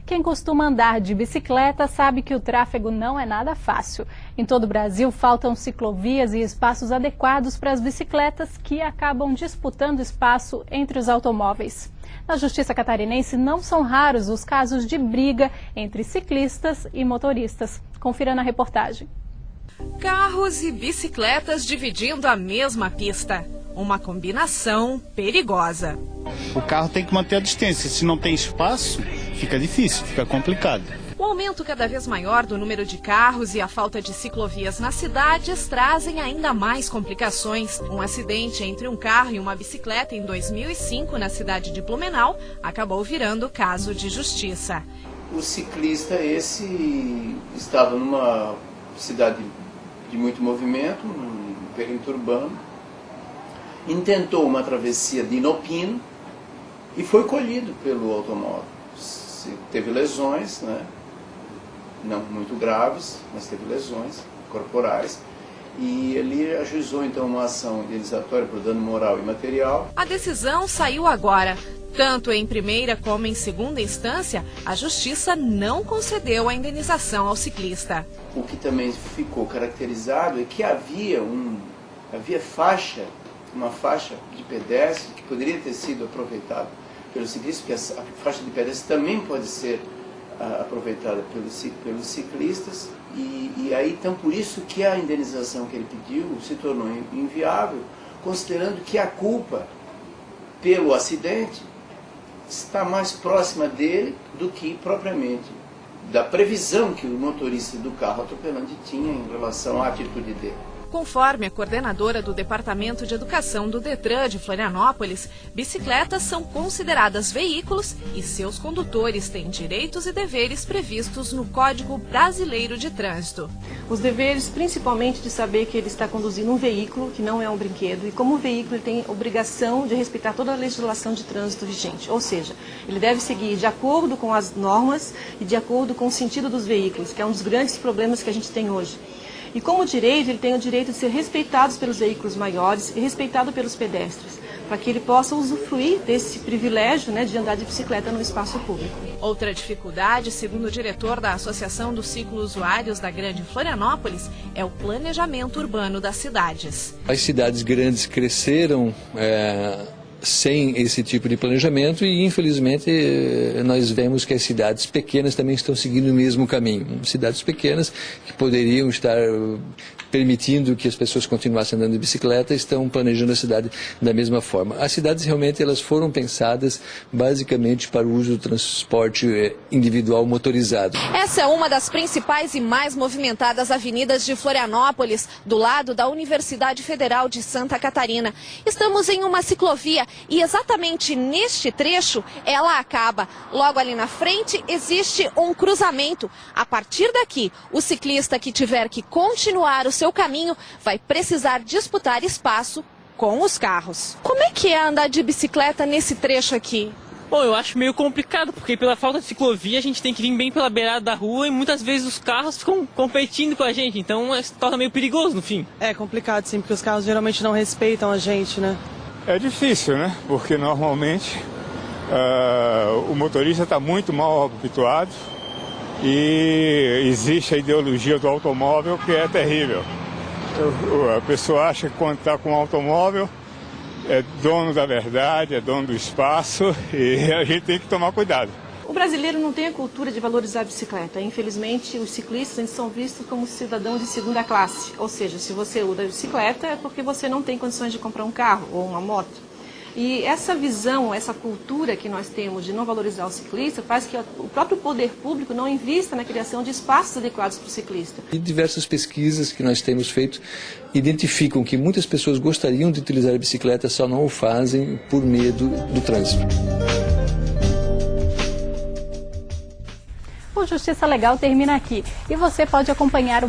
Quem costuma andar de bicicleta sabe que o tráfego não é nada fácil. Em todo o Brasil, faltam ciclovias e espaços adequados para as bicicletas que acabam disputando espaço entre os automóveis. Na Justiça Catarinense, não são raros os casos de briga entre ciclistas e motoristas. Confira na reportagem. Carros e bicicletas dividindo a mesma pista. Uma combinação perigosa. O carro tem que manter a distância. Se não tem espaço, fica difícil, fica complicado. O aumento cada vez maior do número de carros e a falta de ciclovias nas cidades trazem ainda mais complicações. Um acidente entre um carro e uma bicicleta em 2005 na cidade de Blumenau acabou virando caso de justiça. O ciclista esse estava numa cidade de muito movimento, num perímetro urbano, intentou uma travessia de inopino e foi colhido pelo automóvel. Teve lesões, né? Não muito graves, mas teve lesões corporais. E ele ajuizou então uma ação indenizatória por dano moral e material. A decisão saiu agora. Tanto em primeira como em segunda instância, a Justiça não concedeu a indenização ao ciclista. O que também ficou caracterizado é que havia uma faixa de pedestre que poderia ter sido aproveitada pelo ciclista, porque a faixa de pedestre também pode ser aproveitada pelos ciclistas, e aí então por isso que a indenização que ele pediu se tornou inviável, considerando que a culpa pelo acidente está mais próxima dele do que propriamente da previsão que o motorista do carro atropelante tinha em relação à atitude dele. Conforme a coordenadora do Departamento de Educação do Detran de Florianópolis, bicicletas são consideradas veículos e seus condutores têm direitos e deveres previstos no Código Brasileiro de Trânsito. Os deveres, principalmente de saber que ele está conduzindo um veículo, que não é um brinquedo, e como veículo ele tem obrigação de respeitar toda a legislação de trânsito vigente, ou seja, ele deve seguir de acordo com as normas e de acordo com o sentido dos veículos, que é um dos grandes problemas que a gente tem hoje. E como direito, ele tem o direito de ser respeitado pelos veículos maiores e respeitado pelos pedestres, para que ele possa usufruir desse privilégio, né, de andar de bicicleta no espaço público. Outra dificuldade, segundo o diretor da Associação dos Ciclo-Usuários da Grande Florianópolis, é o planejamento urbano das cidades. As cidades grandes cresceram sem esse tipo de planejamento e, infelizmente, nós vemos que as cidades pequenas também estão seguindo o mesmo caminho. Cidades pequenas que poderiam estar permitindo que as pessoas continuassem andando de bicicleta estão planejando a cidade da mesma forma. As cidades realmente elas foram pensadas basicamente para o uso do transporte individual motorizado. Essa é uma das principais e mais movimentadas avenidas de Florianópolis, do lado da Universidade Federal de Santa Catarina. Estamos em uma ciclovia e exatamente neste trecho ela acaba. Logo ali na frente existe um cruzamento. A partir daqui, o ciclista que tiver que continuar o seu caminho vai precisar disputar espaço com os carros. Como é que é andar de bicicleta nesse trecho aqui? Bom, eu acho meio complicado, porque pela falta de ciclovia a gente tem que vir bem pela beirada da rua e muitas vezes os carros ficam competindo com a gente, então se torna meio perigoso no fim. É complicado sim, porque os carros geralmente não respeitam a gente, né? É difícil, né? Porque normalmente o motorista está muito mal habituado e existe a ideologia do automóvel que é terrível. A pessoa acha que quando está com um automóvel é dono da verdade, é dono do espaço e a gente tem que tomar cuidado. O brasileiro não tem a cultura de valorizar a bicicleta. Infelizmente, os ciclistas são vistos como cidadãos de segunda classe. Ou seja, se você usa a bicicleta é porque você não tem condições de comprar um carro ou uma moto. E essa visão, essa cultura que nós temos de não valorizar o ciclista faz que o próprio poder público não invista na criação de espaços adequados para o ciclista. E diversas pesquisas que nós temos feito identificam que muitas pessoas gostariam de utilizar a bicicleta, só não o fazem por medo do trânsito. O Justiça Legal termina aqui e você pode acompanhar o